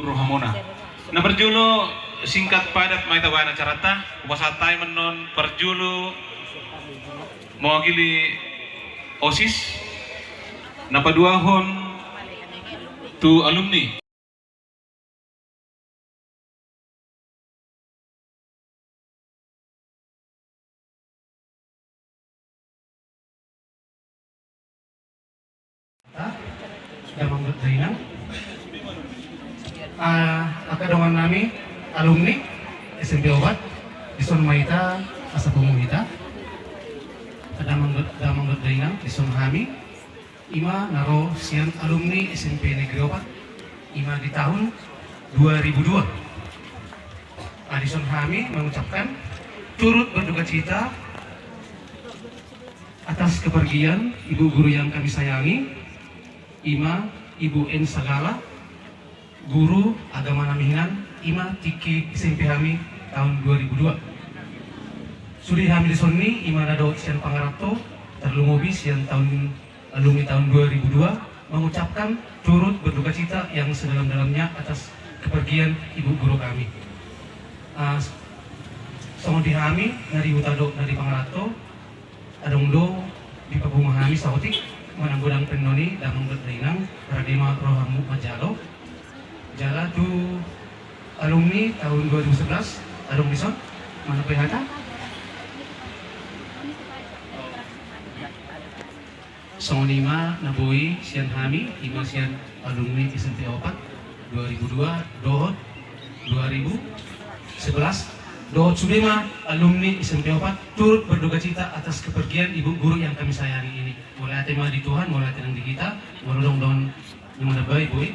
Rohamona. Nah berjulu singkat padat mai tawana carata upasatai menon berjulu mewakili OSIS napa dua hon tu alumni. Damang Zainal akadangan nami alumni SMP Obat Dison Maita asa pemungita damang Zainal Dison Hami ima naro sian alumni SMP Negeri Obat ima di tahun 2002. Dison Hami mengucapkan turut berduka cita atas kepergian ibu guru yang kami sayangi, Ima Ibu N Sagala, guru agama Namihinan, Ima Tiki SMP Hami tahun 2002. Sudi Hami Disonni, Ima Nado Sian Pangarapto, terlumobi Sian tahun alumni tahun 2002, mengucapkan turut berduka cita yang sedalam-dalamnya atas kepergian ibu guru kami. Songon di Hami, dari Utado, dari Pangarapto, adongdo di Pabumahami Sautik, mananggudang penoni damang berdainang Radima Rohamu Majalo jala tu alumni tahun 2011 adong dison mana PHK songonima naboi sian hami ima sian alumni SMP Opat 2002 dohot 2011 Dohot Sudema, alumni SMP Opat, turut berduka cita atas kepergian ibu guru yang kami sayangi ini. Mulai tema di Tuhan, mulai tenang di kita, mulai dong yang baik, boy.